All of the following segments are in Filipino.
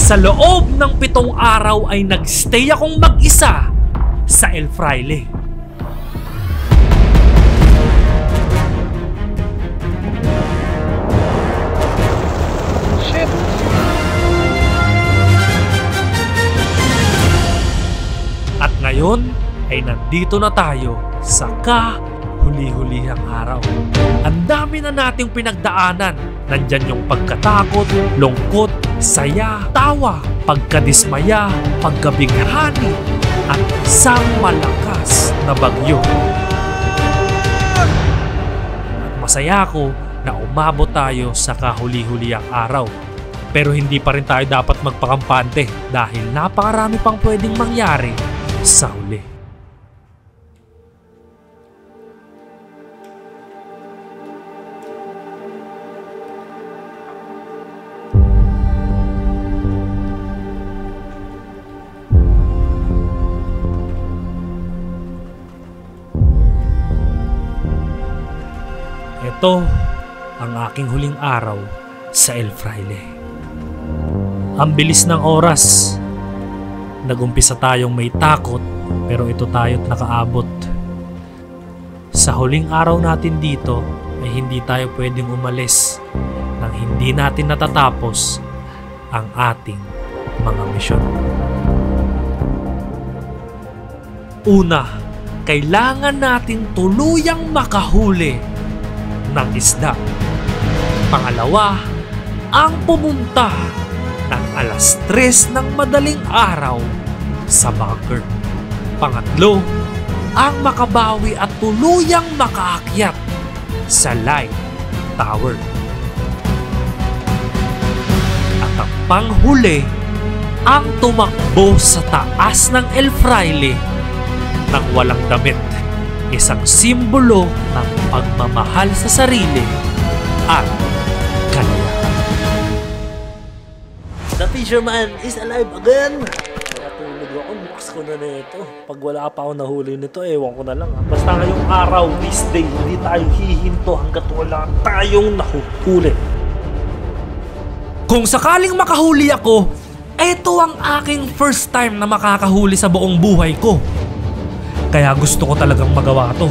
Sa loob ng 7 araw ay nagstay akong mag-isa sa El Fraile. Shit! At ngayon ay nandito na tayo sa kahuli-hulihang araw. Ang dami na nating pinagdaanan. Nandyan yung pagkatakot, lungkot, saya, tawa, pagkadismaya, pagkabighani, at isang malakas na bagyo. At masaya ako na umabot tayo sa kahuli-hulihang araw. Pero hindi pa rin tayo dapat magpakampante dahil napakarami pang pwedeng mangyari sa huli. Ito ang aking huling araw sa El Fraile. Ang bilis ng oras. Nagumpisa tayong may takot pero ito tayo't nakaabot. Sa huling araw natin dito ay hindi tayo pwedeng umalis nang hindi natin natatapos ang ating mga misyon. Una, kailangan nating tuluyang makahuli ng isda. Pangalawa, ang pumunta ng 3:00 ng madaling araw sa bunker. Pangatlo, ang makabawi at tuluyang makaakyat sa light tower. At ang panghuli, ang tumakbo sa taas ng El Fraile nang walang damit. Isang simbolo ng pagmamahal sa sarili at kaliyahan. The fisherman is alive again! Natulog ako, bukas ko na nito. Pag wala pa ako nahuli nito, ewan ko na lang. Basta ngayong araw, this day, hindi tayo hihinto hanggat wala tayong nahuhuli. Kung sakaling makahuli ako, ito ang aking first time na makakahuli sa buong buhay ko. Kaya gusto ko talagang magawa to.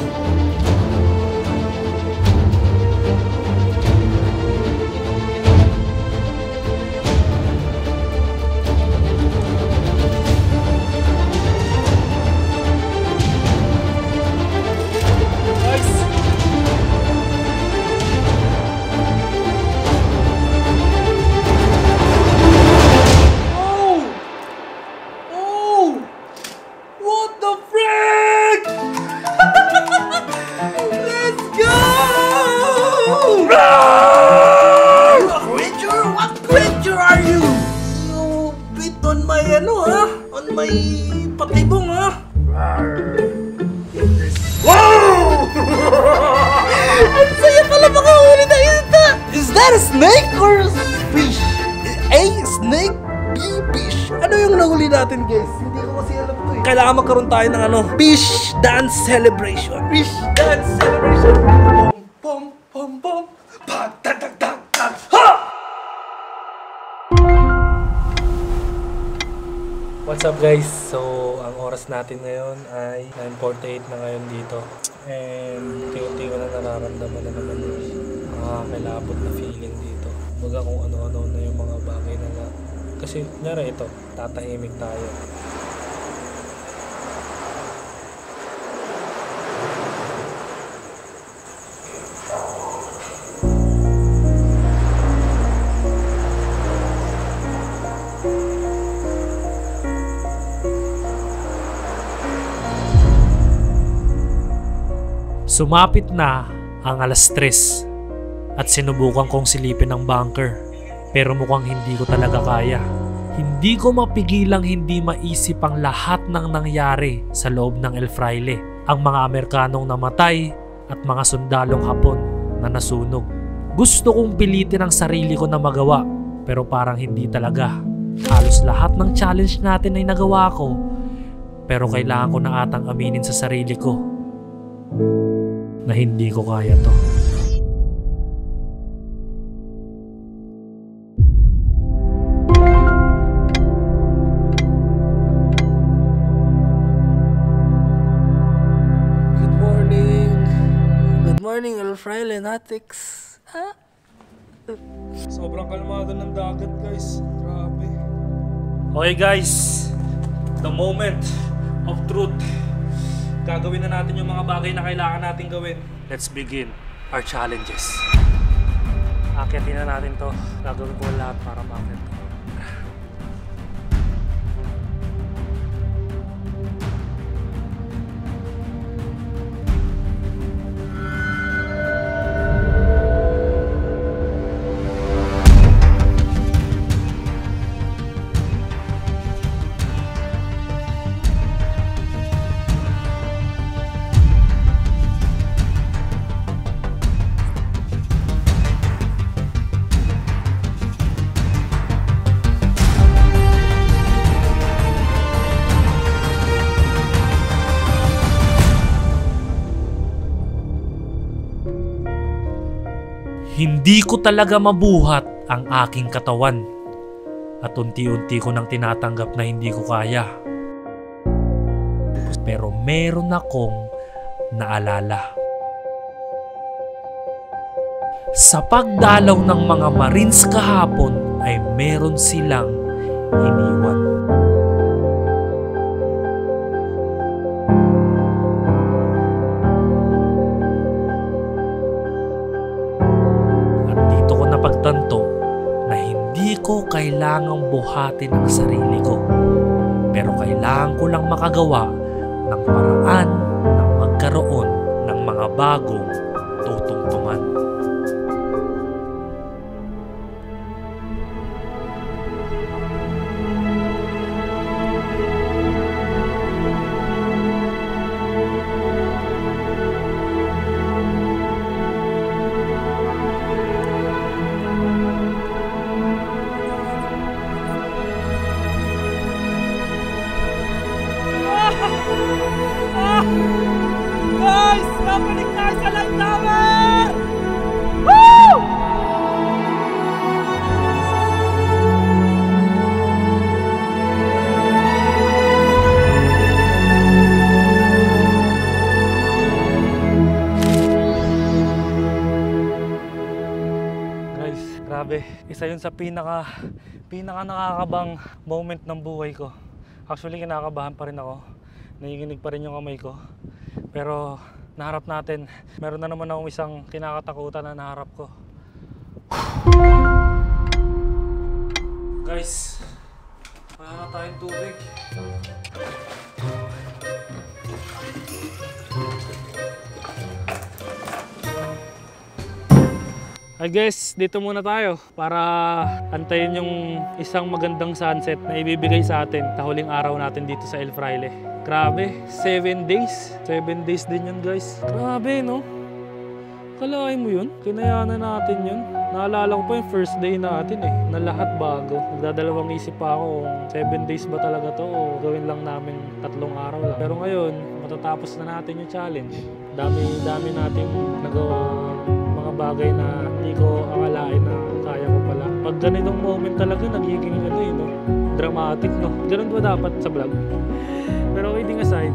Patibong ha? Wow! Ang saya pala makahuli na isda! Is that a snake or a fish? A snake? B fish? Ano yung nahuli natin guys? Hindi ko kasi alam to eh. Kailangan magkaroon tayo ng fish dance celebration. Fish dance celebration. Pom pom pom pom. Pag-tag-tag-tag-tag. Ha! What's up guys? So, ang oras natin ngayon ay 9:48 na ngayon dito. And unti-unti ko na nararamdaman na naman yung nakakilabot na feeling dito. Baga kung ano-ano na yung mga bagay na kasi kunyari ito, tatahimik tayo. Sumapit na ang 3:00 at sinubukan kong silipin ang bunker pero mukhang hindi ko talaga kaya. Hindi ko mapigilang hindi maisip ang lahat ng nangyari sa loob ng El Fraile. Ang mga Amerikanong namatay at mga sundalong Hapon na nasunog. Gusto kong pilitin ang sarili ko na magawa pero parang hindi talaga. Halos lahat ng challenge natin ay nagawa ko pero kailangan ko na atang aminin sa sarili ko na hindi ko kaya to. El Fraile Natics. Sobrang kalmado ng dagat, guys. Grabe. Okay guys, the moment of truth. Gagawin na natin yung mga bagay na kailangan natin gawin. Let's begin our challenges. Akyatin na natin to. Gagawin ko lahat para ma-akyat to. Hindi ko talaga mabuhat ang aking katawan at unti-unti ko nang tinatanggap na hindi ko kaya. Pero meron akong naalala. Sa pagdalaw ng mga Marines kahapon ay meron silang iniwan. Pagtanto na hindi ko kailangang buhatin ang sarili ko, pero kailangan ko lang makagawa ng paraan ng magkaroon ng mga bagong tutungtungan. Guys! Nabalik tayo sa light tower! Woo! Guys, grabe. Isa yun sa pinaka nakakabang moment ng buhay ko. Actually, kinakabahan pa rin ako. Nanginginig pa rin yung kamay ko. Pero naharap natin, meron na naman akong isang kinakatakutan na naharap ko. Guys, wala na tayong tubig. I guess dito muna tayo para antayin yung isang magandang sunset na ibibigay sa atin sa huling araw natin dito sa El Fraile. Grabe, 7 days. 7 days din yun, guys. Grabe, no? Kalahin mo yun? Kinayanan natin yun. Naalala ko pa yung first day natin na lahat bago. Nagdadalawang isip pa ako kung 7 days ba talaga to o gawin lang namin 3 araw lang. Pero ngayon, matatapos na natin yung challenge. Dami nating nagawa mga bagay na hindi ko akalain na kaya ko pala. Pag ganitong moment talaga, nagiging dramatic, no? Ganun ba dapat sa vlog? Pero kidding aside,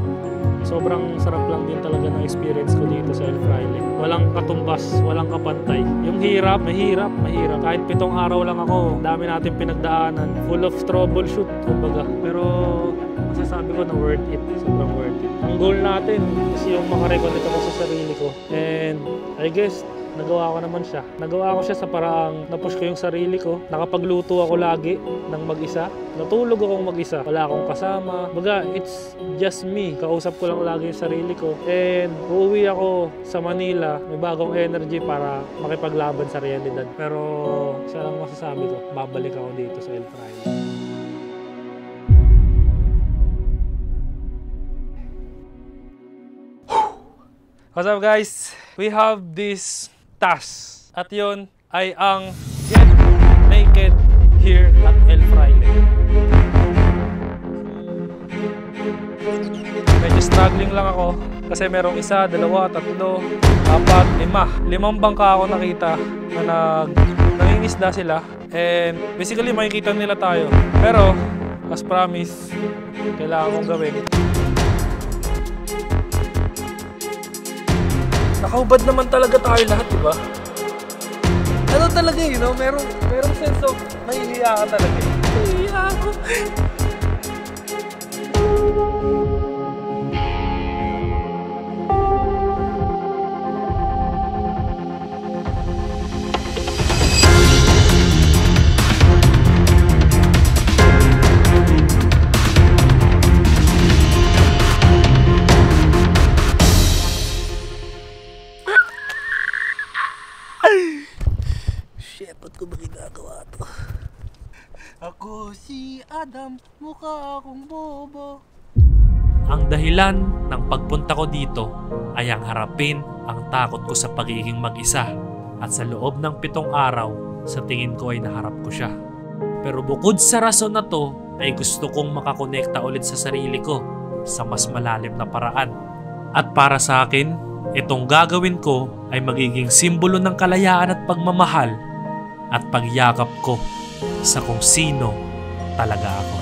sobrang sarap lang din talaga ng experience ko dito sa El Fraile. Walang katumbas, walang kapantay. Yung hirap, mahirap. Kahit 7 araw lang ako, dami natin pinagdaanan. Full of troubleshoot, kumbaga. Pero masasabi ko na worth it. Sobrang worth it. Ang goal natin is yung makareconnect ako sa sarili ko. And I guess, nagawa ko naman siya. Nagawa ko siya sa paraang napush ko yung sarili ko. Nakapagluto ako lagi ng mag-isa. Natulog akong mag-isa. Wala akong kasama. Baga, it's just me. Kausap ko lang lagi yung sarili ko. And uuwi ako sa Manila. May bagong energy para makipaglaban sa realidad. Pero isa lang masasabi ko, babalik ako dito sa El Fraile. What's up, guys? We have this task. At yun ay ang Get Naked here at El Fraile. Medyo struggling lang ako kasi merong 1, 2, 3, 4, 5. 5 bangka ako nakita na nangingisda sila. And basically makikita nila tayo. Pero as promise, kailangan kong gawin Nakaubad naman talaga tayo lahat, di ba? Ano talaga yun, no? Merong sense of nahihiya ka talaga. Nahihiya ako. Shit, ba't ko ba ginagawa to? Ako si Adam, mukha akong bobo. Ang dahilan ng pagpunta ko dito ay ang harapin ang takot ko sa pagiging mag-isa. At sa loob ng 7 araw, sa tingin ko ay naharap ko siya. Pero bukod sa rason na to, ay gusto kong makakonekta ulit sa sarili ko sa mas malalim na paraan. At para sa akin, itong gagawin ko ay magiging simbolo ng kalayaan at pagmamahal at pagyakap ko sa kung sino talaga ako.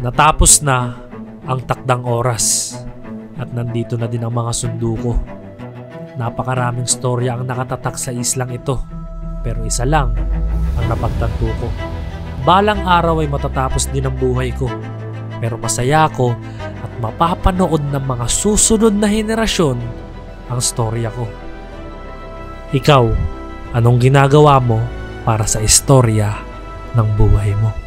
Natapos na ang takdang oras at nandito na din ang mga sundo ko. Napakaraming storya ang nakatatak sa islang ito, pero isa lang ang napagtanto ko. Balang araw ay matatapos din ang buhay ko, pero masaya ako at mapapanood ng mga susunod na henerasyon ang storya ko. Ikaw, anong ginagawa mo para sa istorya ng buhay mo?